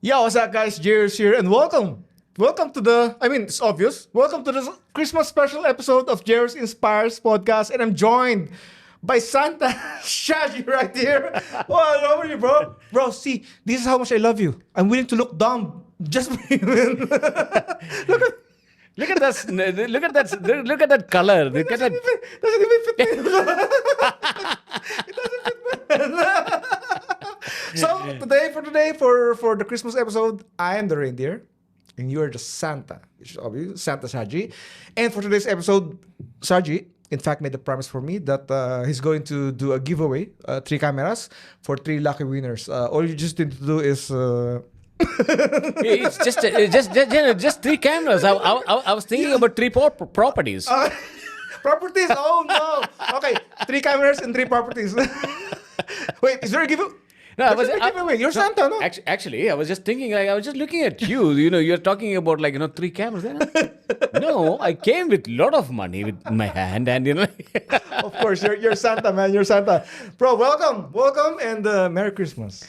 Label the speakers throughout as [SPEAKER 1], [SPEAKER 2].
[SPEAKER 1] Yo, what's up, guys? Jerry's here, and welcome. Welcome to it's obvious. Welcome to the Christmas special episode of Jerry's Inspires podcast, and I'm joined by Santa Shaji right here. Oh, how are you, bro? Bro, see, this is how much I love you. I'm willing to look dumb just for you.
[SPEAKER 2] Look at that! Look at that! Look at that color! Look at that!
[SPEAKER 1] Doesn't even fit me. It doesn't fit me. So today, for the Christmas episode, I am the reindeer, and you are the Santa, which is obvious, Santa Shaji. And for today's episode, Shaji, in fact, made a promise for me that he's going to do a giveaway, 3 cameras for 3 lucky winners. All you just need to do is.
[SPEAKER 2] It's just 3 cameras. I was thinking about 3 properties.
[SPEAKER 1] Properties? Oh no! Okay, 3 cameras and 3 properties. Wait, is there a giveaway?
[SPEAKER 2] No,
[SPEAKER 1] You're Santa, no?
[SPEAKER 2] Actually, I was just thinking, I was just looking at you. You're talking about 3 cameras. No, I came with a lot of money with my hand, and
[SPEAKER 1] Of course, you're Santa, man. You're Santa, bro. Welcome, and Merry Christmas.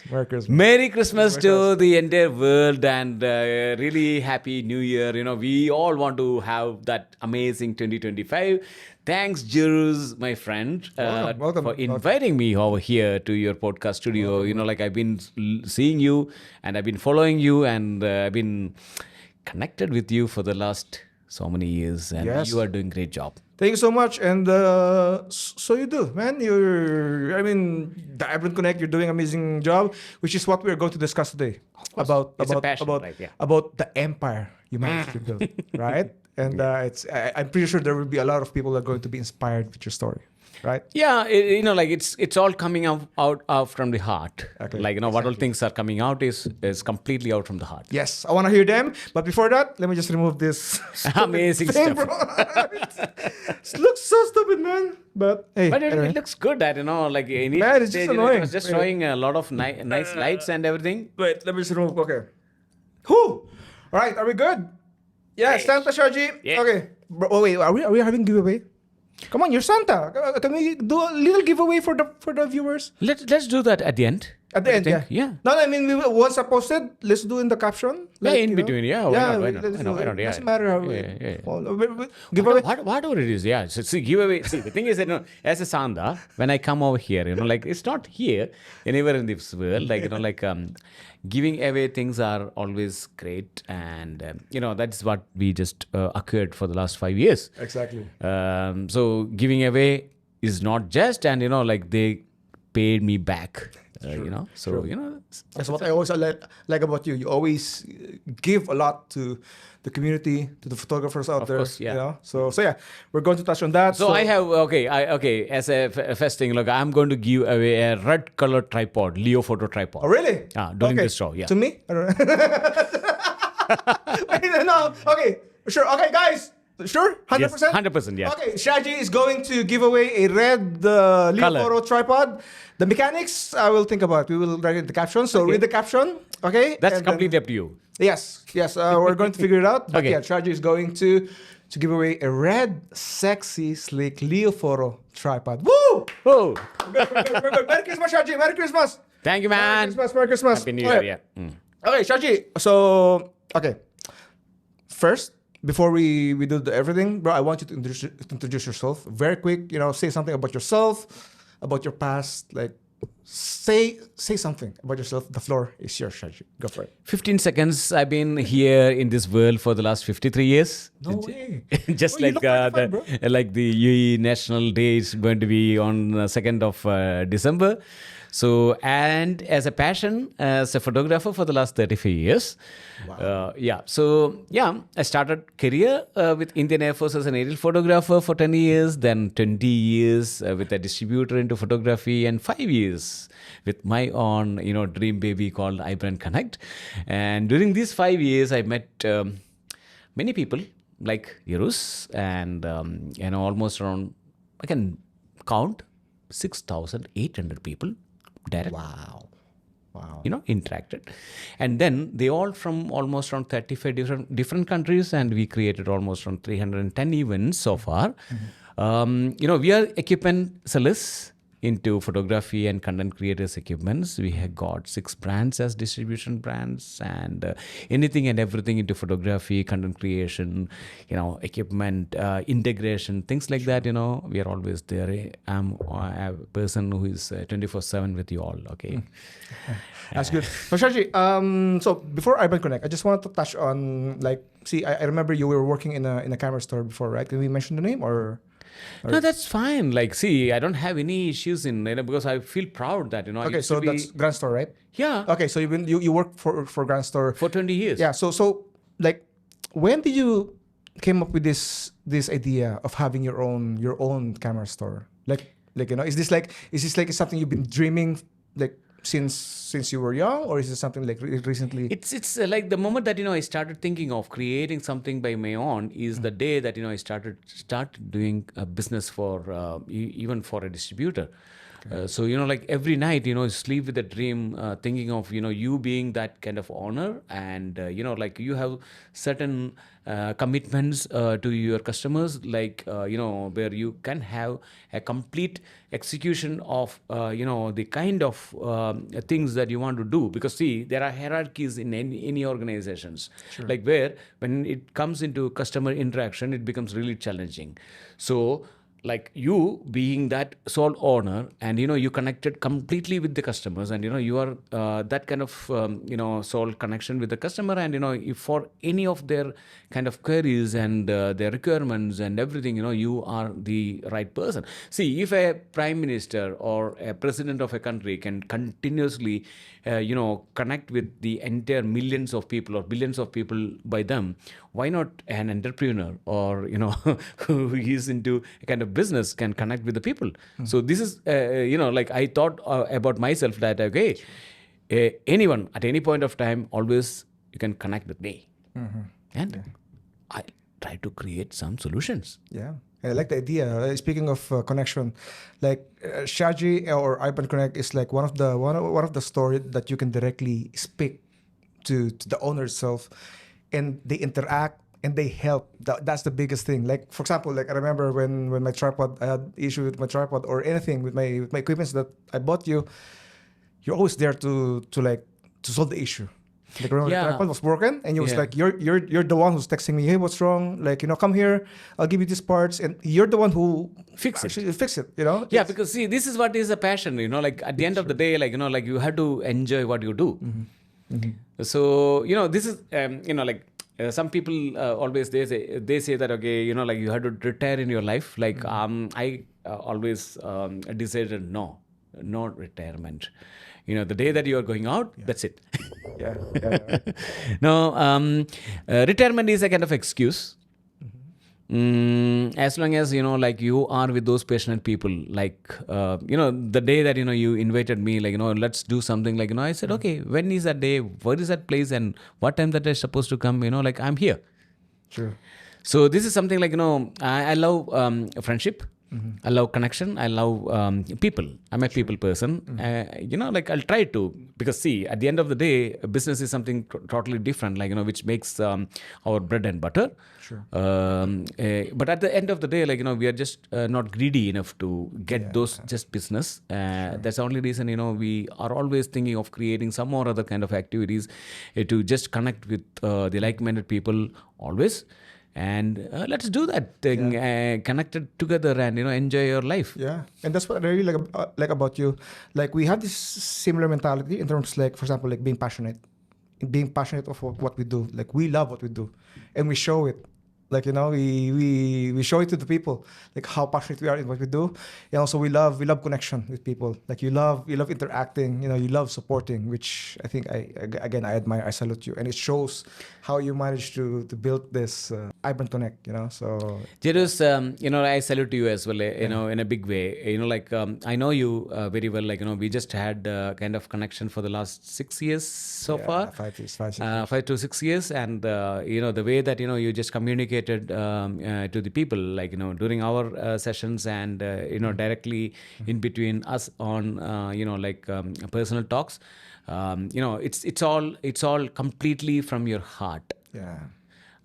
[SPEAKER 2] Merry Christmas to the entire world, and really Happy New Year. We all want to have that amazing 2025. Thanks, Jerus, my friend,
[SPEAKER 1] welcome.
[SPEAKER 2] for inviting me over here to your podcast studio. I've been seeing you, and I've been following you, and I've been connected with you for the last so many years, and
[SPEAKER 1] Yes.
[SPEAKER 2] you are doing a great job.
[SPEAKER 1] Thank you so much, and so you do, man. The iBrandconnect, you're doing an amazing job, which is what we're going to discuss today about
[SPEAKER 2] It's a passion, right? Yeah.
[SPEAKER 1] about the empire you managed to build, right? And I'm pretty sure there will be a lot of people that are going to be inspired with your story, right?
[SPEAKER 2] Yeah, it's all coming out from the heart.
[SPEAKER 1] Okay,
[SPEAKER 2] What all things are coming out is completely out from the heart.
[SPEAKER 1] Yes, I want to hear them. But before that, let me just remove this
[SPEAKER 2] Amazing
[SPEAKER 1] thing,
[SPEAKER 2] stuff.
[SPEAKER 1] bro. It looks so stupid, man. But hey,
[SPEAKER 2] But
[SPEAKER 1] anyway.
[SPEAKER 2] it looks good that, in
[SPEAKER 1] Man, it's just
[SPEAKER 2] stage,
[SPEAKER 1] annoying.
[SPEAKER 2] it was just showing a lot of nice lights and everything.
[SPEAKER 1] Wait, let me just remove. Okay. Whew. All right, are we good? Yeah, Santa Shaji.
[SPEAKER 2] Yeah.
[SPEAKER 1] Okay. Oh wait, are we having giveaway? Come on, you're Santa. Can we do a little giveaway for the viewers
[SPEAKER 2] Let's do that at the end.
[SPEAKER 1] at the
[SPEAKER 2] What
[SPEAKER 1] end?
[SPEAKER 2] do you
[SPEAKER 1] Yeah.
[SPEAKER 2] think? Yeah.
[SPEAKER 1] No, I mean, once I posted, let's do in the caption.
[SPEAKER 2] Yeah, in
[SPEAKER 1] you know.
[SPEAKER 2] between, yeah, why not?
[SPEAKER 1] let's
[SPEAKER 2] Why not?
[SPEAKER 1] do it.
[SPEAKER 2] Why not? Yeah.
[SPEAKER 1] Doesn't matter how.
[SPEAKER 2] Yeah.
[SPEAKER 1] Well, giveaway.
[SPEAKER 2] Whatever it is, yeah. So, see, giveaway. See, the thing is that as a Santa, when I come over here, it's not here anywhere in this world. Giving away things are always great, and that's what we just occurred for the last 5 years.
[SPEAKER 1] Exactly.
[SPEAKER 2] So giving away is not just, and they paid me back. So
[SPEAKER 1] That's what I always like about you. You always give a lot to the community, to the photographers out
[SPEAKER 2] Of
[SPEAKER 1] there.
[SPEAKER 2] course, yeah.
[SPEAKER 1] So yeah, we're going to touch on that.
[SPEAKER 2] So I have as a first thing, I'm going to give away a red color tripod, Leo photo tripod.
[SPEAKER 1] Oh really?
[SPEAKER 2] During this show, yeah.
[SPEAKER 1] To me? I don't know. Wait, no. Okay, sure. Okay, guys. Sure? 100%?
[SPEAKER 2] Yes, 100%, yeah.
[SPEAKER 1] Okay, Shaji is going to give away a red Leo
[SPEAKER 2] Color.
[SPEAKER 1] Photo tripod. The mechanics, I will think about. We will write in the caption. So read the caption, okay?
[SPEAKER 2] That's
[SPEAKER 1] And then-
[SPEAKER 2] completely up to you.
[SPEAKER 1] Yes. We're going to figure it out. But
[SPEAKER 2] Okay.
[SPEAKER 1] yeah, Shaji is going to give away a red, sexy, sleek Leo Photo tripod. Woo!
[SPEAKER 2] Oh,
[SPEAKER 1] We're good. Merry Christmas, Shaji. Merry Christmas.
[SPEAKER 2] thank you, man.
[SPEAKER 1] Merry Christmas.
[SPEAKER 2] Happy New
[SPEAKER 1] Okay.
[SPEAKER 2] Year, yeah.
[SPEAKER 1] Okay, Shaji. So, okay. First, before we do everything, bro, I want you to introduce yourself very quick. Say something about yourself, about your past. Say something about yourself. The floor is yours, Shaji. Go for it.
[SPEAKER 2] 15 seconds. I've been here in this world for the last 53 years.
[SPEAKER 1] No way.
[SPEAKER 2] Just
[SPEAKER 1] Oh, you look 45, bro.
[SPEAKER 2] like the UAE National Day is going to be on 2nd of December. So, and as a passion, as a photographer for the last 35 years.
[SPEAKER 1] Wow.
[SPEAKER 2] I started career with Indian Airforce as an aerial photographer for 10 years, then 20 years with a distributor into photography, and 5 years with my own, dream baby called iBrandconnect. And during these 5 years, I met many people like Jerus, and almost around, I can count 6,800 people direct.
[SPEAKER 1] Wow.
[SPEAKER 2] Interacted. And then they all from almost around 35 different countries, and we created almost around 310 events so far. We are equipment sellers, into photography and content creators equipments. We have got 6 brands as distribution brands, and anything and everything into photography, content creation, equipment, integration, things like that. We are always there. I'm a person who is 24/7 with you all. Okay.
[SPEAKER 1] That's good. So Shaji, so before iBrandconnect, I just wanted to touch on I remember you were working in a camera store before, right? Can we mention the name or?
[SPEAKER 2] No, that's fine. I don't have any issues in because I feel proud that I
[SPEAKER 1] Okay,
[SPEAKER 2] used
[SPEAKER 1] so
[SPEAKER 2] to be,
[SPEAKER 1] that's Grand Store, right?
[SPEAKER 2] yeah,
[SPEAKER 1] Okay, so you work for Grand Store.
[SPEAKER 2] for 20 years.
[SPEAKER 1] Yeah. So when did you came up with this idea of having your own camera store? Is this something you've been dreaming since you were young, or is it something recently?
[SPEAKER 2] It's like the moment that I started thinking of creating something by my own is the day that I started doing a business for even for a distributor. So every night sleep with a dream, thinking of you being that kind of owner, and you have certain commitments to your customers, where you can have a complete execution of the kind of things that you want to do, because see, there are hierarchies in any organizations.
[SPEAKER 1] Sure.
[SPEAKER 2] Where when it comes into customer interaction, it becomes really challenging. So you being that sole owner, and you connected completely with the customers, and you are that kind of sole connection with the customer, and if for any of their kind of queries and their requirements and everything, you are the right person. See, if a prime minister or a president of a country can continuously connect with the entire millions of people or billions of people by them, why not an entrepreneur or who is into a kind of business can connect with the people? So this is I thought about myself that anyone at any point of time, always you can connect with me, and I try to create some solutions.
[SPEAKER 1] Yeah, I like the idea. Speaking of connection, Shaji or iBrandconnect is one of the store that you can directly speak to the owner itself, and they interact and they help. That's the biggest thing. For example, I remember when my tripod, I had issue with my tripod or anything with my equipments that I bought you. You're always there to solve the issue. Remember,
[SPEAKER 2] Yeah.
[SPEAKER 1] the tripod was broken, and you was
[SPEAKER 2] Yeah.
[SPEAKER 1] you're the one who's texting me, hey, what's wrong? Come here, I'll give you these parts, and you're the one who
[SPEAKER 2] Fix it.
[SPEAKER 1] actually fix it.
[SPEAKER 2] Yeah,
[SPEAKER 1] It's-
[SPEAKER 2] because see, this is what is a passion. At the end of the day, you have to enjoy what you do. So this is some people always they say that you have to retire in your life. I always decided no retirement. The day that you are going out, that's it.
[SPEAKER 1] yeah.
[SPEAKER 2] No, retirement is a kind of excuse. As long as you are with those passionate people, the day that you invited me, let's do something, I said, okay, when is that day, where is that place, and what time that I'm supposed to come, I'm here.
[SPEAKER 1] Sure.
[SPEAKER 2] So this is something I love friendship. I love connection. I love people. I'm a people person. I'll try to, because see, at the end of the day, business is something totally different, which makes our bread and butter.
[SPEAKER 1] Sure.
[SPEAKER 2] But at the end of the day, we are just not greedy enough to get those just business. That's the only reason, we are always thinking of creating some or other kind of activities to just connect with the like-minded people always. And let's do that thing, connected together, and enjoy your life.
[SPEAKER 1] Yeah, and that's what I really like about you. We have this similar mentality in terms, for example, being passionate of what we do. We love what we do, and we show it. We show it to the people, how passionate we are in what we do, and also we love connection with people. You love interacting, you love supporting, which I think I admire. I salute you, and it shows how you managed to build this iBrandconnect. So
[SPEAKER 2] Jerus, I salute you as well, in a big way. I know you very well. We just had kind of connection for the last 6 years so far.
[SPEAKER 1] 5 years, 5
[SPEAKER 2] 5 to 6 years, and the way that you just communicated to the people, during our sessions, and directly in between us on personal talks. It's all completely from your heart.
[SPEAKER 1] Yeah.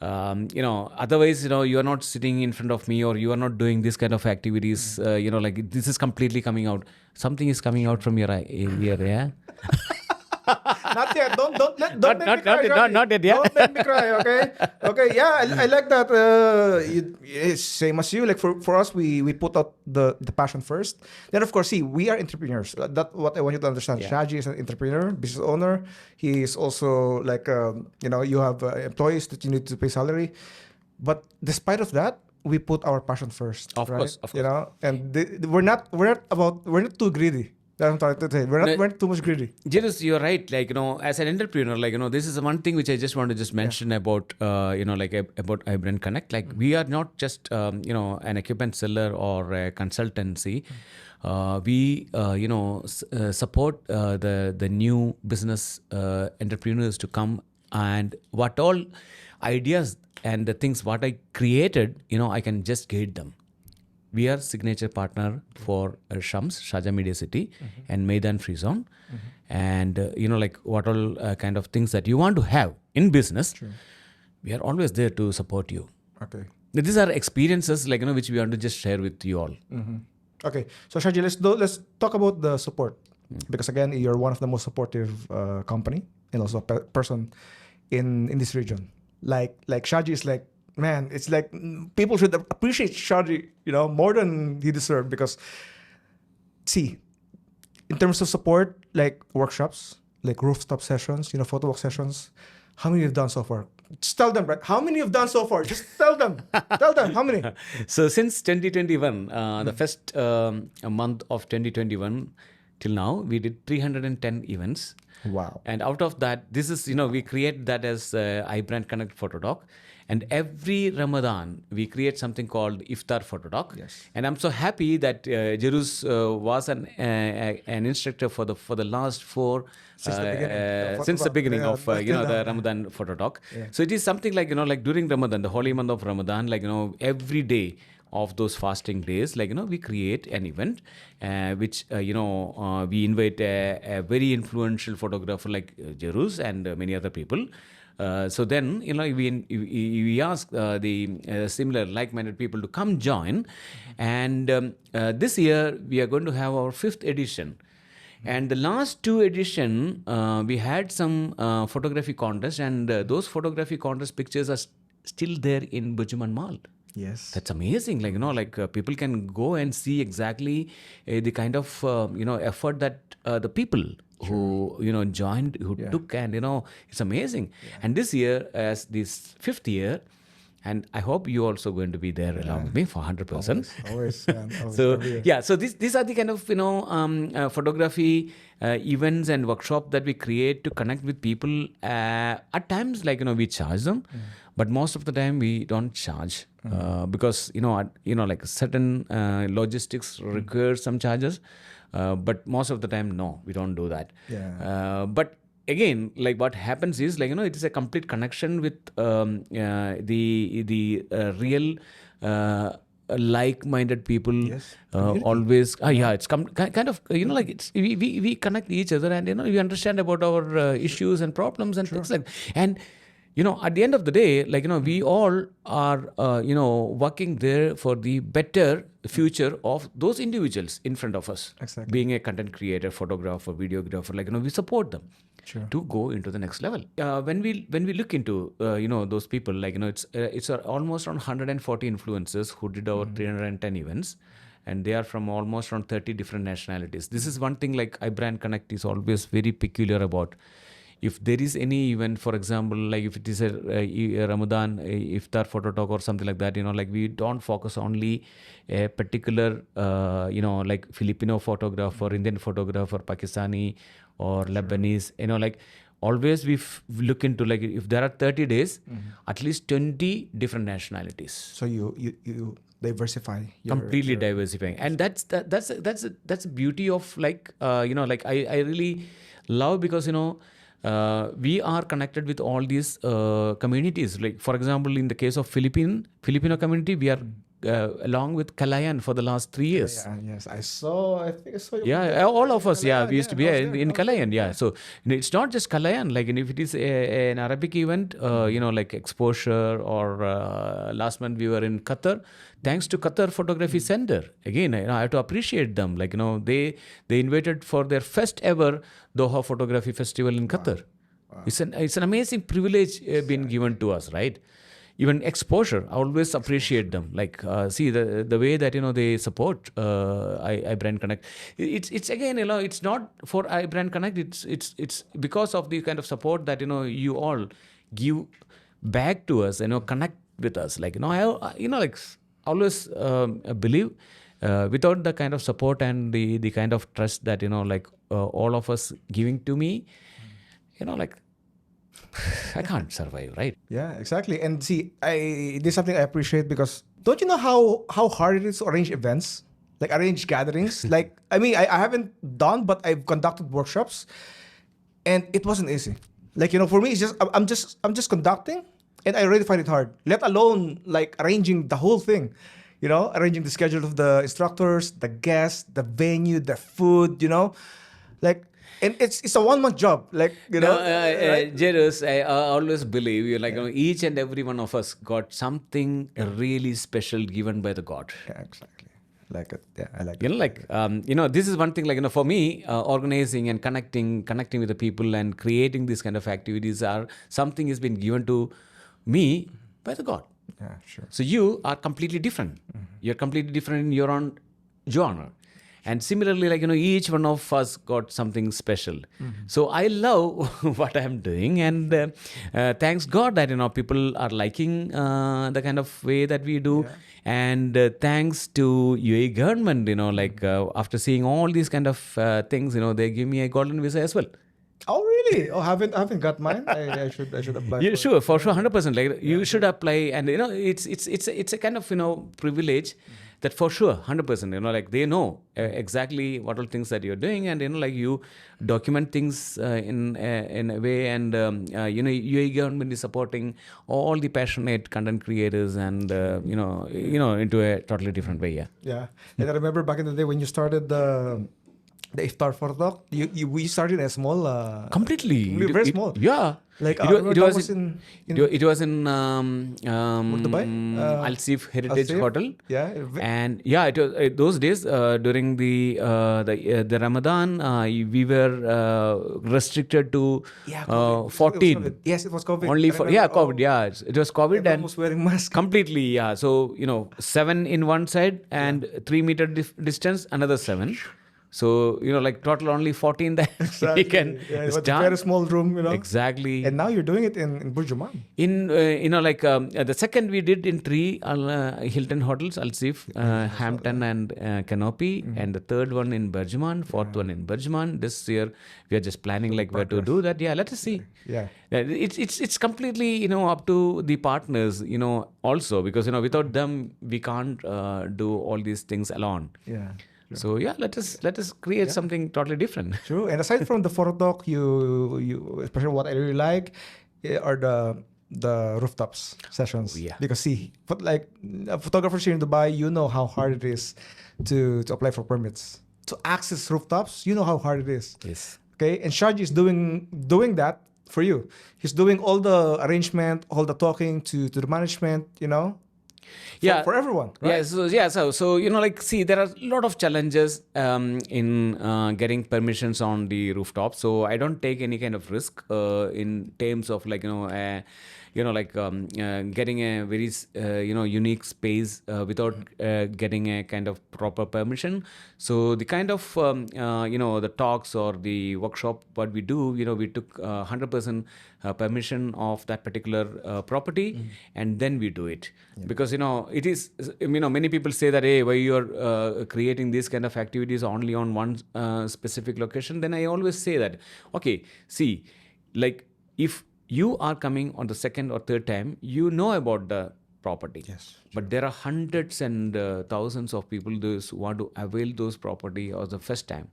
[SPEAKER 2] Otherwise, you are not sitting in front of me, or you are not doing this kind of activities. Like this is completely coming out. Something is coming out from your ear, yeah.
[SPEAKER 1] Not yet. Don't
[SPEAKER 2] Not,
[SPEAKER 1] make me
[SPEAKER 2] not,
[SPEAKER 1] cry,
[SPEAKER 2] not, not,
[SPEAKER 1] Shaji.
[SPEAKER 2] not yet, yeah.
[SPEAKER 1] Don't make me cry, okay? Okay, yeah, I like that. Same as you. Like for us, we put out the passion first. Then of course, see, we are entrepreneurs. That's what I want you to understand.
[SPEAKER 2] Yeah.
[SPEAKER 1] Shaji is an entrepreneur, business owner. He is also like you have employees that you need to pay salary. But despite of that, we put our passion first.
[SPEAKER 2] Of
[SPEAKER 1] right?
[SPEAKER 2] course, of course.
[SPEAKER 1] And we're not too greedy. That's what I'm trying to say. We're not too much greedy.
[SPEAKER 2] Jirus, you're right. Like, as an entrepreneur, like, this is one thing which I just want to just mention about, about iBrandconnect. Like, we are not just, an equipment seller or a consultancy. We, support the new business entrepreneurs to come, and what all ideas and the things what I created, I can just guide them. We are signature partner for Shams, Sharjah Media City, and Maidan Free Zone. And, like what all kind of things that you want to have in business, we are always there to support you.
[SPEAKER 1] Okay.
[SPEAKER 2] These are experiences, like, which we want to just share with you all.
[SPEAKER 1] Okay. So, Shaji, let's talk about the support. Because, again, you're one of the most supportive company and also a person in this region. Like Shaji is like, man, it's like people should appreciate Shaji, more than he deserved. Because, see, in terms of support, like workshops, like rooftop sessions, photo walk sessions, how many you've done so far? Just tell them, right? How many you've done so far? Just tell them. Tell them how many.
[SPEAKER 2] So since 2021, the first month of 2021 till now, we did 310 events.
[SPEAKER 1] Wow.
[SPEAKER 2] And out of that, this is, we create that as iBrandconnect Photo Doc. And every Ramadan, we create something called Iftar Photo Doc.
[SPEAKER 1] Yes.
[SPEAKER 2] And I'm so happy that Jerus was an instructor for the last four
[SPEAKER 1] Since the beginning.
[SPEAKER 2] since the beginning
[SPEAKER 1] Yeah,
[SPEAKER 2] of
[SPEAKER 1] till now.
[SPEAKER 2] the Ramadan Photo Doc.
[SPEAKER 1] Yeah.
[SPEAKER 2] So it is something like like during Ramadan, the holy month of Ramadan, like every day of those fasting days, like we create an event which we invite a very influential photographer like Jerus and many other people. So then, we ask the similar like-minded people to come join. And this year, we are going to have our 5th edition. And the last 2 edition, we had some photography contest, and those photography contest pictures are still there in Bujuman Mall.
[SPEAKER 1] Yes.
[SPEAKER 2] That's amazing. Like, people can go and see exactly the kind of, effort that the people who, joined, who took, and, it's amazing. Yeah. And this year, as this 5th year, and I hope you also going to be there along with me for 100%.
[SPEAKER 1] Always.
[SPEAKER 2] So these are the kind of, photography events and workshop that we create to connect with people. At times, like, we charge them, but most of the time we don't charge. Because like certain logistics require some charges, but most of the time no, we don't do that. But again, like what happens is, like, it is a complete connection with the real like-minded people.
[SPEAKER 1] Yes.
[SPEAKER 2] Always it's kind of like it's we connect each other, and we understand about our issues and problems and things like. And at the end of the day, like, we all are, working there for the better future of those individuals in front of us.
[SPEAKER 1] Exactly.
[SPEAKER 2] Being a content creator, photographer, videographer, like, we support them to go into the next level. When we look into, those people, like, it's almost around 140 influencers who did our 310 events. And they are from almost around 30 different nationalities. This is one thing, like, iBrandconnect is always very peculiar about. If there is any event, for example, like if it is a Ramadan Iftar Photo Talk or something like that, like we don't focus only a particular, like Filipino photographer, Indian photographer, Pakistani or Lebanese, like always we look into, like, if there are 30 days, at least 20 different nationalities.
[SPEAKER 1] So you diversify.
[SPEAKER 2] Completely diversifying. And that's the beauty of, like, like I really love, because, we are connected with all these communities. Like, for example, in the case of Filipino community, we are along with Kalayan for the last 3 years.
[SPEAKER 1] Yes, I think I saw you.
[SPEAKER 2] Yeah, all of us, yeah, we used to be
[SPEAKER 1] I was
[SPEAKER 2] in
[SPEAKER 1] there, I was
[SPEAKER 2] Kalayan,
[SPEAKER 1] there,
[SPEAKER 2] yeah. So it's not just Kalayan, like if it is an Arabic event, like exposure, or last month we were in Qatar. Thanks to Qatar Photography Center. Again, I have to appreciate them. Like, they invited for their first ever Doha Photography Festival in Qatar. It's an amazing privilege being given to us, right? Even exposure, I always appreciate them. Like, see the way that they support iBrandconnect. It's again, it's not for iBrandconnect. It's because of the kind of support that you all give back to us. Connect with us. Like, like always believe. Without the kind of support and the kind of trust that all of us giving to me, like I can't survive, right?
[SPEAKER 1] Yeah, exactly. And see, this is something I appreciate because don't you know how hard it is to arrange events, like arrange gatherings? Like, I mean, I haven't done, but I've conducted workshops, and it wasn't easy. Like, for me, it's just I'm just conducting, and I already find it hard. Let alone like arranging the whole thing. Arranging the schedule of the instructors, the guests, the venue, the food. Like. And it's a 1 month job, like right?
[SPEAKER 2] Jerus, I always believe each and every one of us got something really special given by the God.
[SPEAKER 1] Yeah, exactly. Like it. Yeah, I like
[SPEAKER 2] it. This is one thing. Like, for me, organizing and connecting with the people and creating these kind of activities are something has been given to me by the God.
[SPEAKER 1] Yeah, sure.
[SPEAKER 2] So you are completely different. You're completely different in your own genre. And similarly, like, each one of us got something special. So I love what I'm doing. And thanks God that, people are liking the kind of way that we do.
[SPEAKER 1] Yeah.
[SPEAKER 2] And thanks to UAE government, after seeing all these kind of things, they give me a golden visa as well.
[SPEAKER 1] Oh really? Oh, haven't got mine. I should apply.
[SPEAKER 2] Yeah, sure, for sure, 100%. Like, you should apply, and it's a kind of privilege that for sure, 100%. Like, they know exactly what all things that you're doing, and like, you document things in a way, and UAE government is supporting all the passionate content creators, and into a totally different way. Yeah.
[SPEAKER 1] Yeah, and I remember back in the day when you started the iftar photo talk, we started as small.
[SPEAKER 2] Completely.
[SPEAKER 1] Very small.
[SPEAKER 2] Yeah.
[SPEAKER 1] Like
[SPEAKER 2] it was
[SPEAKER 1] in
[SPEAKER 2] Dubai, Al Seef Heritage
[SPEAKER 1] Al Seef,
[SPEAKER 2] Hotel.
[SPEAKER 1] yeah.
[SPEAKER 2] And yeah, it was those days during the Ramadan, we were restricted to 14.
[SPEAKER 1] Yes, it was COVID.
[SPEAKER 2] Only for COVID. Yeah, it was COVID.
[SPEAKER 1] Everyone
[SPEAKER 2] And
[SPEAKER 1] was wearing masks.
[SPEAKER 2] completely, yeah. So 7 in one side and 3 meter distance, another 7. So, like total only 14 that
[SPEAKER 1] Exactly.
[SPEAKER 2] you can
[SPEAKER 1] It was a
[SPEAKER 2] start.
[SPEAKER 1] very small room,
[SPEAKER 2] Exactly.
[SPEAKER 1] And now you're doing it in Burj Oman.
[SPEAKER 2] In, the second we did in 3 Hilton hotels, Al Seef, Hampton and Canopy. And the third one in Burjuman, fourth one in Burjuman. This year we are just planning like where to do that. Yeah, let us see.
[SPEAKER 1] Yeah.
[SPEAKER 2] It's completely, up to the partners, also, because, without them, we can't do all these things alone.
[SPEAKER 1] Yeah.
[SPEAKER 2] So yeah, let us create something totally different.
[SPEAKER 1] True. And aside from the photo talk, you especially what I really like are the rooftops sessions.
[SPEAKER 2] Oh, yeah.
[SPEAKER 1] Because see, like photographers here in Dubai, you know how hard it is to apply for permits. To access rooftops, you know how hard it is.
[SPEAKER 2] Yes.
[SPEAKER 1] Okay. And Shaji is doing that for you. He's doing all the arrangement, all the talking to the management, for everyone, right?
[SPEAKER 2] So see, there are a lot of challenges in getting permissions on the rooftop. So I don't take any kind of risk in terms of getting a very unique space without getting a kind of proper permission. So the kind of the talks or the workshop what we do, we took 100% permission of that particular property, and then we do it. Because it is, many people say that, hey, why you are creating these kind of activities only on one specific location. Then I always say that, okay, see, like, if you are coming on the second or third time, you know about the property.
[SPEAKER 1] Yes.
[SPEAKER 2] But there are hundreds and thousands of people who want to avail those property or the first time.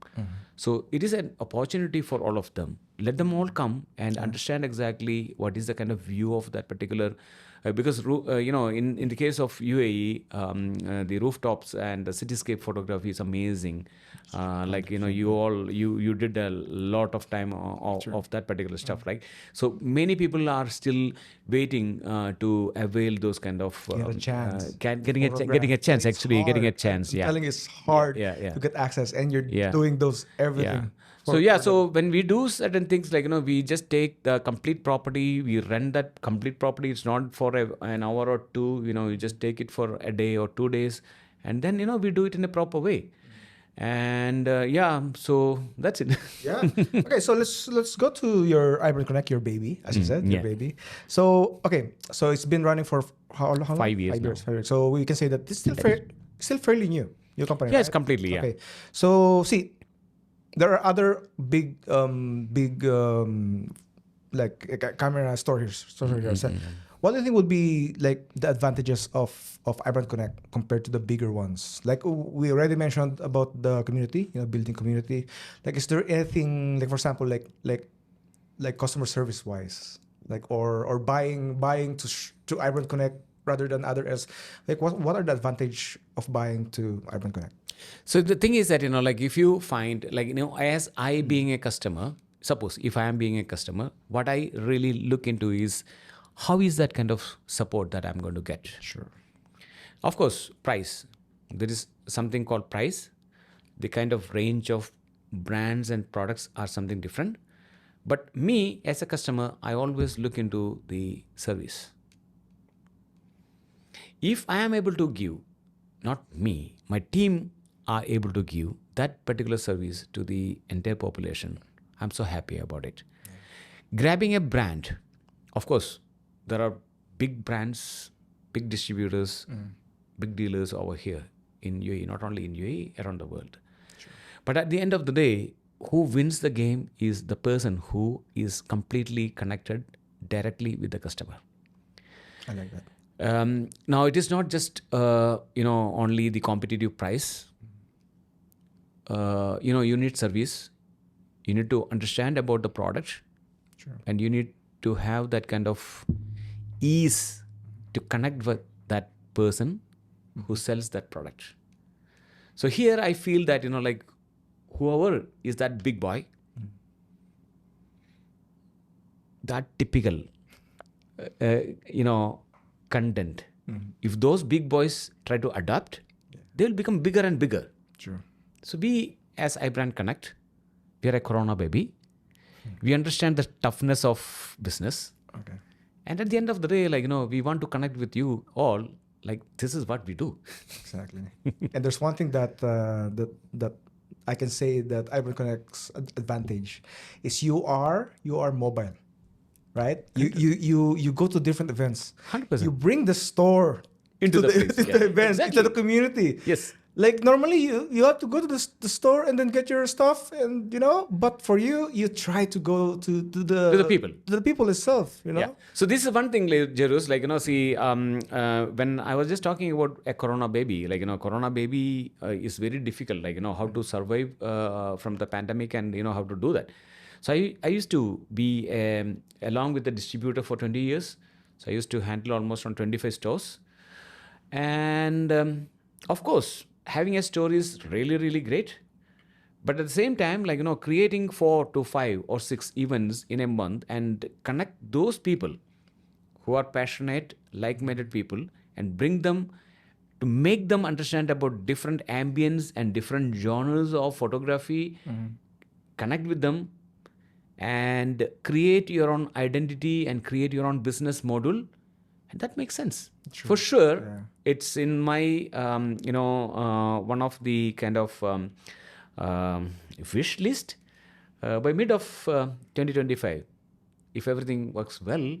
[SPEAKER 2] So it is an opportunity for all of them. let them all come and understand exactly what is the kind of view of that particular. Because in the case of UAE, the rooftops and the cityscape photography is amazing. You did a lot of time of that particular stuff, right? So many people are still waiting to avail those kind of
[SPEAKER 1] Get a chance.
[SPEAKER 2] getting a
[SPEAKER 1] Photograph.
[SPEAKER 2] chance,
[SPEAKER 1] It's
[SPEAKER 2] actually getting a
[SPEAKER 1] hard.
[SPEAKER 2] chance.
[SPEAKER 1] I'm
[SPEAKER 2] Yeah,
[SPEAKER 1] telling you, it's hard
[SPEAKER 2] yeah.
[SPEAKER 1] to get access, and you're
[SPEAKER 2] Yeah.
[SPEAKER 1] doing those everything.
[SPEAKER 2] Yeah. So when we do certain things, like, we just take the complete property, we rent that complete property. It's not for an hour or two, you just take it for a day or 2 days, and then, we do it in a proper way. And so that's it.
[SPEAKER 1] Yeah. Okay, so let's go to your iBrandconnect, your baby, as you said, your
[SPEAKER 2] yeah.
[SPEAKER 1] baby. So so it's been running for how long?
[SPEAKER 2] 5 years now.
[SPEAKER 1] 5 years. So we can say that it's still fairly new. Your company.
[SPEAKER 2] Yes,
[SPEAKER 1] right?
[SPEAKER 2] completely. Yeah.
[SPEAKER 1] Okay. So see, there are other big like camera storage. What do you think would be like the advantages of iBrandconnect compared to the bigger ones? Like we already mentioned about the community, building community. Like, is there anything, like, for example, like customer service wise, like or buying to iBrandconnect rather than other else? Like, what are the advantage of buying to iBrandconnect?
[SPEAKER 2] So the thing is that, like, if you find, like, as I being a customer, suppose if I am being a customer, what I really look into is how is that kind of support that I'm going to get.
[SPEAKER 1] Sure.
[SPEAKER 2] Of course, price. There is something called price. The kind of range of brands and products are something different. But me as a customer, I always look into the service. If I am able to give, not me, my team are able to give that particular service to the entire population, I'm so happy about it. Grabbing a brand, of course, there are big brands, big distributors, big dealers over here in UAE, not only in UAE, around the world. Sure. But at the end of the day, who wins the game is the person who is completely connected directly with the customer.
[SPEAKER 1] I like that.
[SPEAKER 2] Now, it is not just only the competitive price. You need service. You need to understand about the product.
[SPEAKER 1] Sure.
[SPEAKER 2] And you need to have that kind of ease to connect with that person who sells that product. So here I feel that, like, whoever is that big boy, that typical, content, if those big boys try to adapt, they'll become bigger and bigger.
[SPEAKER 1] Sure.
[SPEAKER 2] So we, as iBrandconnect, we are a Corona baby. We understand the toughness of business.
[SPEAKER 1] Okay.
[SPEAKER 2] And at the end of the day, like, we want to connect with you all. Like, this is what we do.
[SPEAKER 1] Exactly. And there's one thing that that I can say that iBrandconnect's advantage is you are mobile, right? You go to different events.
[SPEAKER 2] 100%.
[SPEAKER 1] You bring the store
[SPEAKER 2] Into
[SPEAKER 1] to
[SPEAKER 2] the place,
[SPEAKER 1] to
[SPEAKER 2] yeah.
[SPEAKER 1] the events,
[SPEAKER 2] Exactly.
[SPEAKER 1] into the community.
[SPEAKER 2] Yes.
[SPEAKER 1] Like normally you have to go to the store and then get your stuff, and but for you try to go to the
[SPEAKER 2] people.
[SPEAKER 1] to the people itself.
[SPEAKER 2] Yeah. So this is one thing, Jerus, like, see, when I was just talking about a Corona baby, like, Corona baby is very difficult, like, how to survive from the pandemic and, how to do that. So I used to be along with the distributor for 20 years. So I used to handle almost on 25 stores. And of course, having a store is really, really great. But at the same time, like, creating 4 to 5 or 6 events in a month and connect those people who are passionate, like-minded people, and bring them to make them understand about different ambience and different genres of photography, connect with them, and create your own identity and create your own business model. And that makes sense.
[SPEAKER 1] True.
[SPEAKER 2] For sure,
[SPEAKER 1] Yeah.
[SPEAKER 2] it's in my, one of the kind of wish list. By mid of 2025, if everything works well,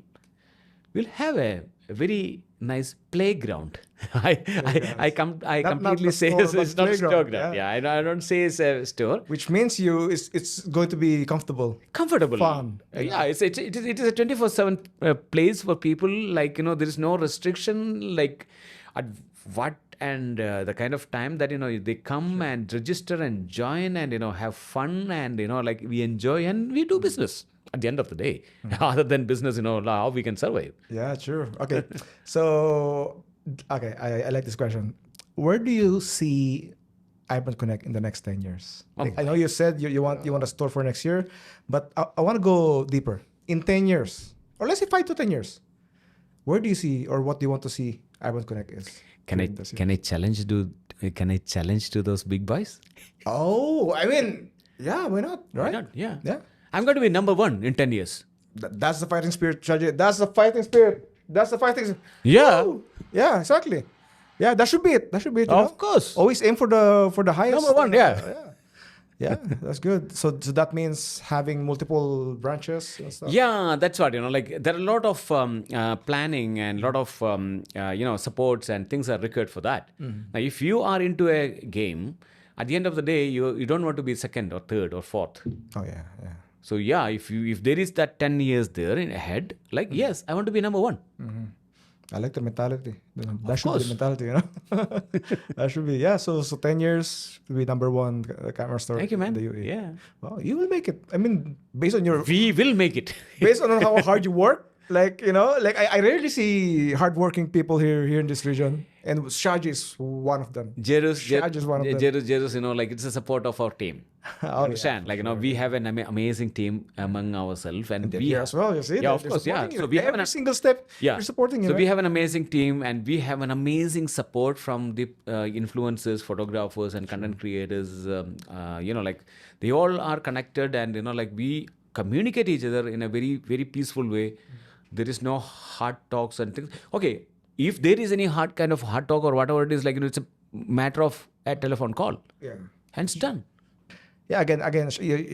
[SPEAKER 2] we'll have a very nice playground. I completely
[SPEAKER 1] the
[SPEAKER 2] say
[SPEAKER 1] store,
[SPEAKER 2] it's
[SPEAKER 1] but
[SPEAKER 2] not a store.
[SPEAKER 1] playground,
[SPEAKER 2] Yeah, I don't say it's a store.
[SPEAKER 1] Which means it's going to be comfortable.
[SPEAKER 2] Comfortable,
[SPEAKER 1] fun.
[SPEAKER 2] Yeah, it is a 24/7 place for people. Like, there is no restriction. Like, at what and the kind of time that they come and register and join and have fun and like we enjoy and we do business. at the end of the day. Other than business, how we can survive.
[SPEAKER 1] Yeah, true. Okay. So, okay, I like this question. Where do you see iBrandconnect in the next 10 years? Like, I know you said you want a store for next year, but I want to go deeper. In 10 years, or let's say 5 to 10 years, where do you see, or what do you want to see iBrandconnect is?
[SPEAKER 2] Can I challenge to those big boys?
[SPEAKER 1] Oh, I mean, yeah, why not? Right?
[SPEAKER 2] Why not? Yeah.
[SPEAKER 1] Yeah.
[SPEAKER 2] I'm going to be number one in 10 years.
[SPEAKER 1] That's the fighting spirit, Shaji. That's the fighting spirit. That's the fighting.
[SPEAKER 2] Yeah.
[SPEAKER 1] Woo! Yeah, exactly. Yeah, that should be it. That should be it.
[SPEAKER 2] Of course.
[SPEAKER 1] Always aim for the highest.
[SPEAKER 2] Number one, yeah.
[SPEAKER 1] Yeah, that's good. So that means having multiple branches and stuff.
[SPEAKER 2] Yeah, that's what, like there are a lot of planning and a lot of, supports and things are required for that. Now, if you are into a game, at the end of the day, you don't want to be second or third or fourth.
[SPEAKER 1] Oh yeah, yeah.
[SPEAKER 2] So yeah, if there is that 10 years there in ahead, like yes, I want to be number one.
[SPEAKER 1] I like the mentality. That should be
[SPEAKER 2] course.
[SPEAKER 1] the mentality, That should be, yeah. So 10 years to be number one camera store
[SPEAKER 2] Thank you, man.
[SPEAKER 1] in the UAE.
[SPEAKER 2] Yeah.
[SPEAKER 1] Well, you will make it. I mean, based on
[SPEAKER 2] We will make it.
[SPEAKER 1] based on how hard you work, like I rarely see hardworking people here in this region, and Shaji is one of them. Shaji is one of them.
[SPEAKER 2] Jerus, like it's a support of our team.
[SPEAKER 1] Oh,
[SPEAKER 2] Understand? Like, we have an amazing team among ourselves, and we
[SPEAKER 1] here as well. You see,
[SPEAKER 2] Yeah, of
[SPEAKER 1] they're
[SPEAKER 2] course, yeah.
[SPEAKER 1] supporting you.
[SPEAKER 2] So we have
[SPEAKER 1] every single step.
[SPEAKER 2] Yeah.
[SPEAKER 1] You're supporting you.
[SPEAKER 2] So
[SPEAKER 1] right?
[SPEAKER 2] we have an amazing team, and we have an amazing support from the influencers, photographers, and content creators. Like they all are connected, and like we communicate each other in a very, very peaceful way. There is no hard talks and things. Okay, if there is any hard talk or whatever it is, like it's a matter of a telephone call.
[SPEAKER 1] Yeah.
[SPEAKER 2] Hence done.
[SPEAKER 1] Yeah, again,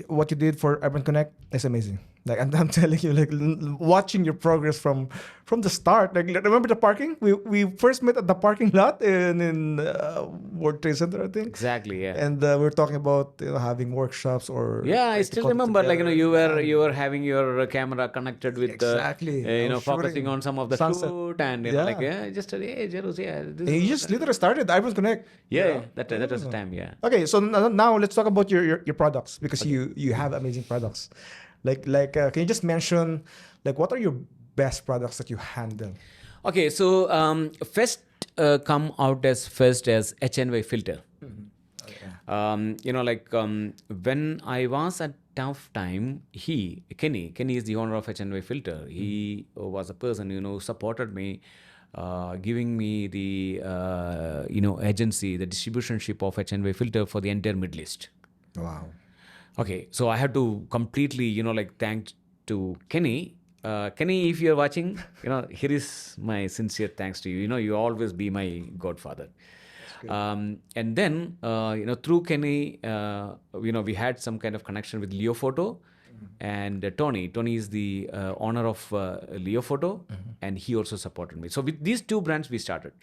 [SPEAKER 1] what you did for iBrandconnect is amazing. Like I'm telling you, like watching your progress from the start. Like remember the parking? We first met at the parking lot in World Trade Center, I think.
[SPEAKER 2] Exactly. Yeah.
[SPEAKER 1] And we were talking about having workshops or.
[SPEAKER 2] Yeah, I
[SPEAKER 1] like,
[SPEAKER 2] still
[SPEAKER 1] to come
[SPEAKER 2] remember, like
[SPEAKER 1] together.
[SPEAKER 2] you were having your camera connected with
[SPEAKER 1] Exactly. I was
[SPEAKER 2] focusing
[SPEAKER 1] shooting
[SPEAKER 2] on some of the
[SPEAKER 1] sunset.
[SPEAKER 2] shoot and just hey Jerus, yeah. This
[SPEAKER 1] And you
[SPEAKER 2] is-
[SPEAKER 1] just literally started iBrandconnect.
[SPEAKER 2] yeah, that was the time, yeah.
[SPEAKER 1] Okay, so now let's talk about your products, because you have amazing products. Like can you just mention like what are your best products that you handle?
[SPEAKER 2] Okay, so first come out as HNY filter. When I was at tough time, Kenny is the owner of HNY filter. He was a person, who supported me, giving me the, agency, the distributionship of HNY filter for the entire Middle East.
[SPEAKER 1] Wow.
[SPEAKER 2] Okay, so I had to completely, thank to Kenny. Kenny, if you're watching, here is my sincere thanks to you. You always be my godfather. And then, through Kenny, we had some kind of connection with Leo Photo and Tony. Tony is the owner of Leo Photo, and he also supported me. So with these two brands, we started.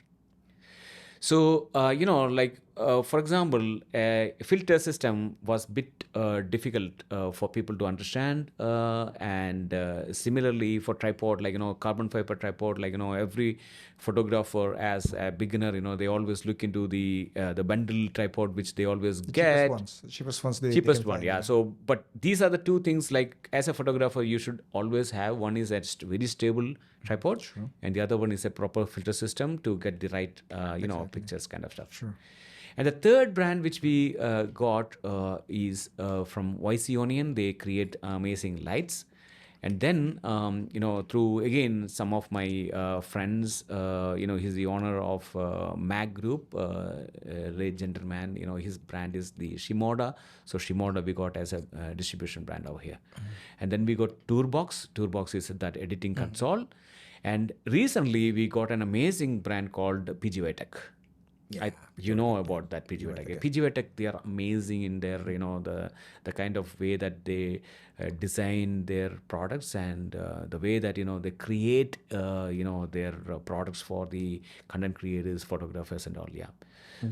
[SPEAKER 2] So, for example, a filter system was a bit difficult for people to understand. And similarly for tripod, carbon fiber tripod, every photographer as a beginner, they always look into the bundle tripod, which they always get.
[SPEAKER 1] Cheapest ones. They
[SPEAKER 2] Cheapest
[SPEAKER 1] can
[SPEAKER 2] one,
[SPEAKER 1] find,
[SPEAKER 2] yeah. So, but these are the two things, like as a photographer, you should always have. One is a very stable tripod, and the other one is a proper filter system to get the right, pictures kind of stuff.
[SPEAKER 1] Sure.
[SPEAKER 2] And the third brand which we got is from YC Onion. They create amazing lights. And then, through, again, some of my friends, he's the owner of Mag Group, great gentleman. His brand is the Shimoda. So Shimoda we got as a distribution brand over here. And then we got Tourbox. Tourbox is that editing console. And recently we got an amazing brand called PGY Tech. You know about that PGY Tech. PGY Tech, they are amazing in their, the kind of way that they design their products and the way that, they create, their products for the content creators, photographers and all, yeah.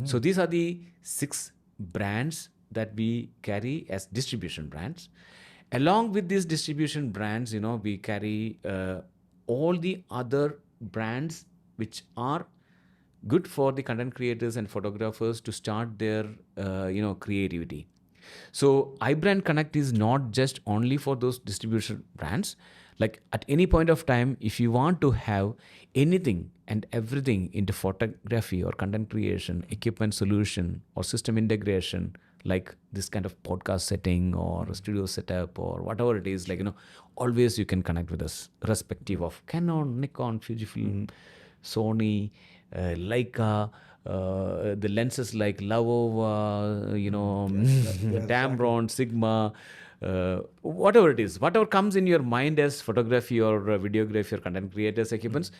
[SPEAKER 2] So these are the 6 brands that we carry as distribution brands. Along with these distribution brands, we carry all the other brands which are good for the content creators and photographers to start their, creativity. So iBrandconnect is not just only for those distribution brands. Like at any point of time, if you want to have anything and everything into photography or content creation, equipment solution or system integration, like this kind of podcast setting or studio setup or whatever it is, always you can connect with us, irrespective of Canon, Nikon, Fujifilm, Sony, Leica, the lenses like Lavova, Tamron, Sigma, whatever it is, whatever comes in your mind as photography or videography or content creators equipments,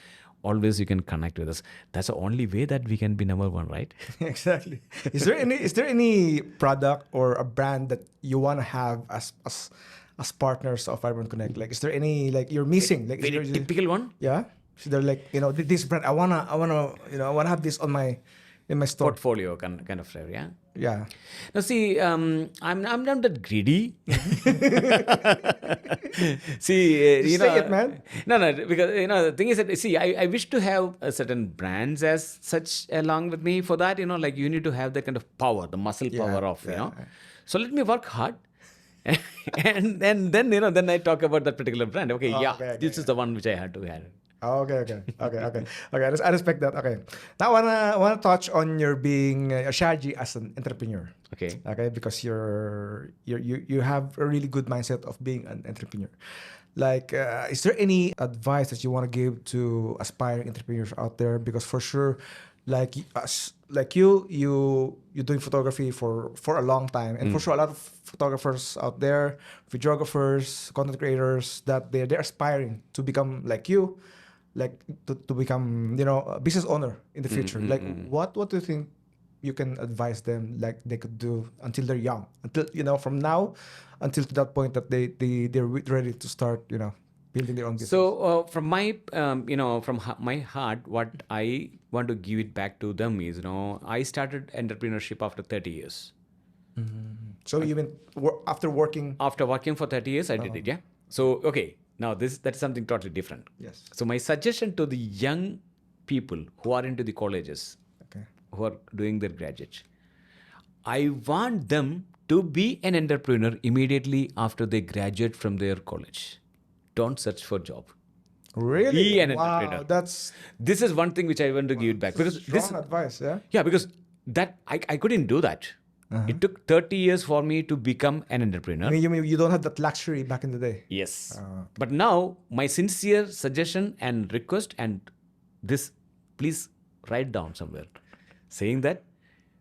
[SPEAKER 2] always you can connect with us. That's the only way that we can be number one, right?
[SPEAKER 1] Exactly. Is there any product or a brand that you want to have as partners of iBrandconnect? Like, is there any like you're missing? Like,
[SPEAKER 2] Very typical one.
[SPEAKER 1] yeah. So they're like, this brand. I wanna have this in my store.
[SPEAKER 2] Portfolio kind of flavor, yeah.
[SPEAKER 1] Yeah.
[SPEAKER 2] Now see, I'm not that greedy. See,
[SPEAKER 1] Say it, man.
[SPEAKER 2] No, because the thing is that see, I wish to have certain brands as such along with me. For that, like you need to have that kind of power, the muscle power of So let me work hard. and then I talk about that particular brand. Okay, this is the one which I had to have.
[SPEAKER 1] Okay. I respect that. Okay. Now I wanna touch on your being Shaji as an entrepreneur.
[SPEAKER 2] Okay.
[SPEAKER 1] Okay, because you have a really good mindset of being an entrepreneur. Like, is there any advice that you want to give to aspiring entrepreneurs out there? Because for sure, like us, like you doing photography for a long time, and for sure a lot of photographers out there, videographers, content creators, that they're aspiring to become like you, like to become a business owner in the future. Like, what do you think you can advise them, like they could do until they're young, until from now until to that point that they're ready to start building their own business?
[SPEAKER 2] So from my my heart, what I want to give it back to them is I started entrepreneurship after 30 years.
[SPEAKER 1] So you mean after working
[SPEAKER 2] for 30 years I did it, yeah. So okay, now that's something totally different.
[SPEAKER 1] Yes.
[SPEAKER 2] So my suggestion to the young people who are into the colleges, who are doing their graduate, I want them to be an entrepreneur immediately after they graduate from their college. Don't search for job.
[SPEAKER 1] Really?
[SPEAKER 2] Be an entrepreneur.
[SPEAKER 1] This
[SPEAKER 2] is one thing which I want to give it back, because
[SPEAKER 1] strong advice.
[SPEAKER 2] Yeah, because that I couldn't do that. It took 30 years for me to become an entrepreneur.
[SPEAKER 1] I mean, you don't have that luxury back in the day.
[SPEAKER 2] Yes. But now my sincere suggestion and request, and this, please write down somewhere, saying that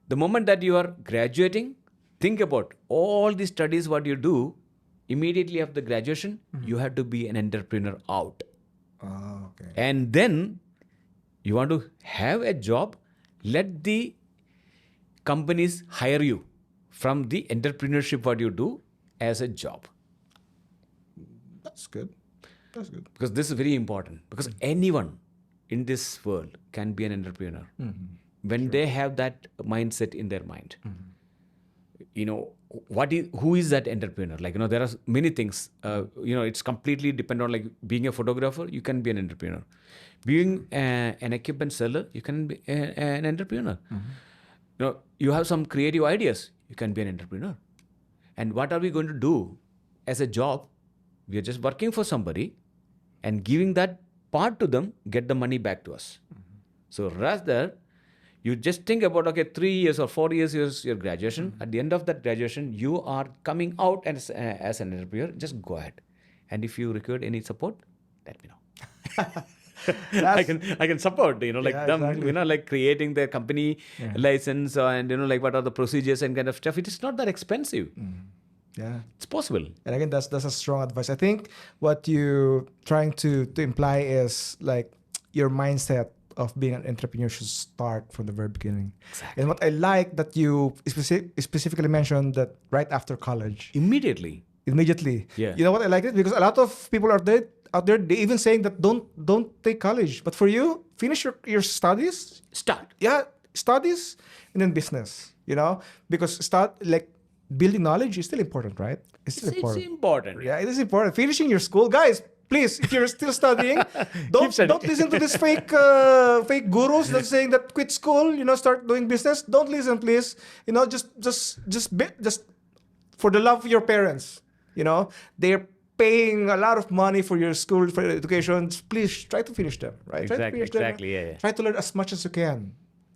[SPEAKER 2] the moment that you are graduating, think about all the studies what you do. Immediately after graduation, you have to be an entrepreneur out.
[SPEAKER 1] Okay.
[SPEAKER 2] And then you want to have a job, let the companies hire you from the entrepreneurship what you do as a job.
[SPEAKER 1] That's good.
[SPEAKER 2] Because this is very important. Because anyone in this world can be an entrepreneur when they have that mindset in their mind. Who is that entrepreneur? Like, there are many things. It's completely depend on, like, being a photographer, you can be an entrepreneur. Being an equipment seller, you can be an entrepreneur. You have some creative ideas, you can be an entrepreneur. And what are we going to do as a job? We are just working for somebody and giving that part to them, get the money back to us. So rather, you just think about, 3 years or 4 years your graduation. At the end of that graduation, you are coming out as an entrepreneur. Just go ahead. And if you require any support, let me know. I can support,
[SPEAKER 1] exactly.
[SPEAKER 2] like creating their company license and, like what are the procedures and kind of stuff. It is not that expensive.
[SPEAKER 1] Yeah.
[SPEAKER 2] It's possible.
[SPEAKER 1] And again, that's a strong advice. I think what you trying to imply is like your mindset of being an entrepreneur should start from the very beginning.
[SPEAKER 2] Exactly.
[SPEAKER 1] And what I like that you specifically mentioned that right after college.
[SPEAKER 2] Immediately.
[SPEAKER 1] Yeah. You know what I like it? Because a lot of people out there, they even saying that don't take college. But for you, finish your studies.
[SPEAKER 2] Start.
[SPEAKER 1] Yeah, studies and then business. Because building knowledge is still important, right? It's
[SPEAKER 2] important.
[SPEAKER 1] Yeah, it is important. Finishing your school, guys. Please, if you're still studying, don't listen to this fake gurus that's saying that quit school, start doing business. Don't listen, please. Just for the love of your parents, they're paying a lot of money for your school, for your education. Please try to finish them, right? Try to finish them.
[SPEAKER 2] Exactly. Yeah.
[SPEAKER 1] Try to learn as much as you can.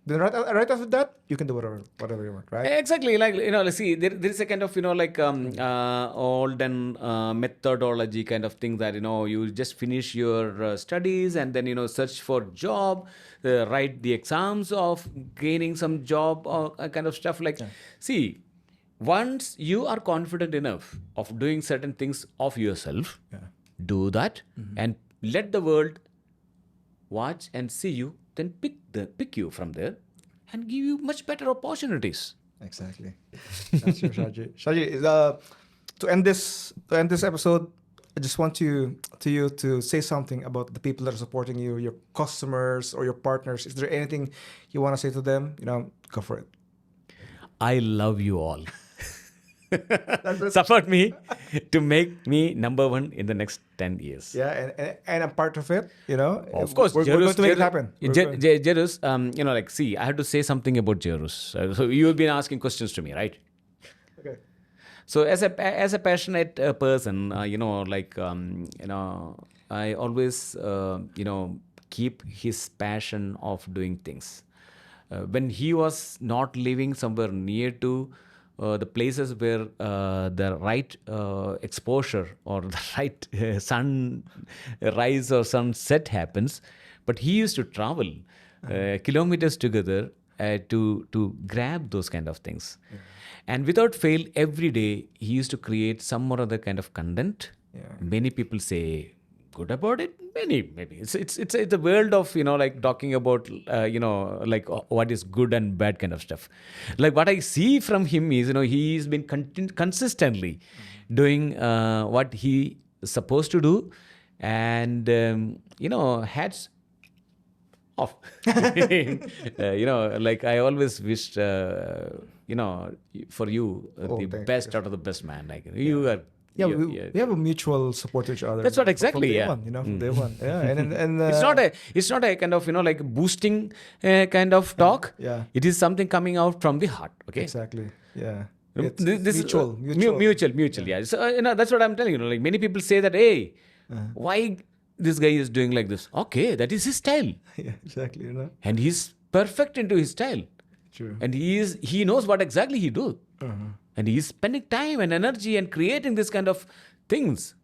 [SPEAKER 1] Then right after that, you can do whatever you want, right?
[SPEAKER 2] Exactly. Like, let's see, there is a kind of, old and methodology kind of thing that, you just finish your studies and then, search for job, write the exams of gaining some job or kind of stuff. Like, see, once you are confident enough of doing certain things of yourself, do that and let the world watch and see you, then pick you from there and give you much better opportunities.
[SPEAKER 1] Exactly. That's your Shaji. Shaji, to end this episode, I just want you to say something about the people that are supporting you, your customers or your partners. Is there anything you want to say to them? Go for it.
[SPEAKER 2] I love you all. Support me to make me number one in the next 10 years.
[SPEAKER 1] Yeah, and I'm part of it,
[SPEAKER 2] Of course,
[SPEAKER 1] we're going to make it happen.
[SPEAKER 2] Jerus, see, I have to say something about Jerus. So you've been asking questions to me, right?
[SPEAKER 1] Okay.
[SPEAKER 2] So as a passionate person, I always, keep his passion of doing things. When he was not living somewhere near to the places where the right exposure or the right sunrise or sunset happens, but he used to travel kilometers together to grab those kind of things. And without fail, every day he used to create some or other kind of content. Many people say good about it. Maybe it's a world of talking about what is good and bad kind of stuff. Like what I see from him is he's been consistently doing what he is supposed to do, and hats off. I always wished for you the best out of the best, man. Like you are.
[SPEAKER 1] We have a mutual support to each other.
[SPEAKER 2] That's what exactly.
[SPEAKER 1] From day one. Yeah, and
[SPEAKER 2] it's not a kind of boosting kind of talk.
[SPEAKER 1] Yeah.
[SPEAKER 2] It is something coming out from the heart. Okay.
[SPEAKER 1] Exactly. Yeah.
[SPEAKER 2] It's
[SPEAKER 1] mutual.
[SPEAKER 2] Yeah. So that's what I'm telling you. Like many people say that, hey, why this guy is doing like this? Okay, that is his style.
[SPEAKER 1] Yeah, exactly.
[SPEAKER 2] And he's perfect into his style.
[SPEAKER 1] True.
[SPEAKER 2] And he knows what exactly he do. And he's spending time and energy and creating this kind of things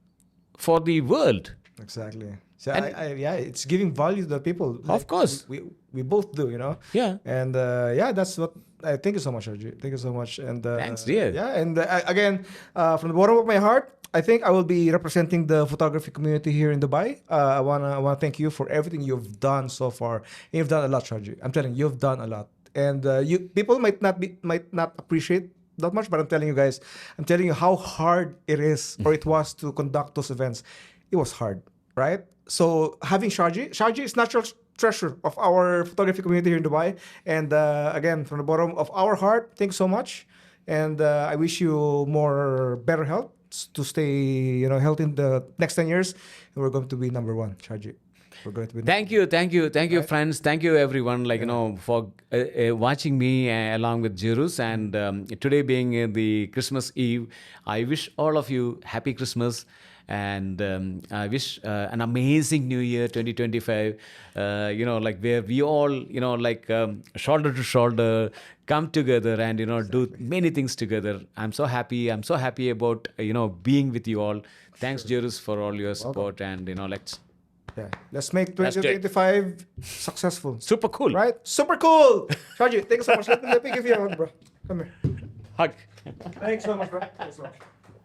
[SPEAKER 2] for the world.
[SPEAKER 1] Exactly. So it's giving value to the people.
[SPEAKER 2] Of course.
[SPEAKER 1] We both do,
[SPEAKER 2] Yeah.
[SPEAKER 1] And that's what I thank you so much, Shaji. Thank you so much. And
[SPEAKER 2] thanks, dear.
[SPEAKER 1] Yeah, and again, from the bottom of my heart, I think I will be representing the photography community here in Dubai. I wanna thank you for everything you've done so far. You've done a lot, Shaji. I'm telling you, you've done a lot. And people might not appreciate that much, but I'm telling you how hard it is or it was to conduct those events. It was hard, right? So having Shaji is natural treasure of our photography community here in Dubai. And again, from the bottom of our heart, thanks so much. And I wish you more better health to stay, healthy in the next 10 years. And we're going to be number one, Shaji. We're going to be
[SPEAKER 2] thank you, right? Friends. Thank you, everyone. For watching me along with Jerus. And today being the Christmas Eve, I wish all of you happy Christmas. And I wish an amazing New Year 2025. Where we all, shoulder to shoulder, come together and do many things together. I'm so happy about being with you all. Thanks, Jerus, for all your support. And
[SPEAKER 1] let's make 2025 successful.
[SPEAKER 2] Super cool.
[SPEAKER 1] Right? Super cool. Shaji, thank you so much. Let me give you a hug, bro. Come here.
[SPEAKER 2] Hug.
[SPEAKER 1] Thanks so much, bro. Thanks so much.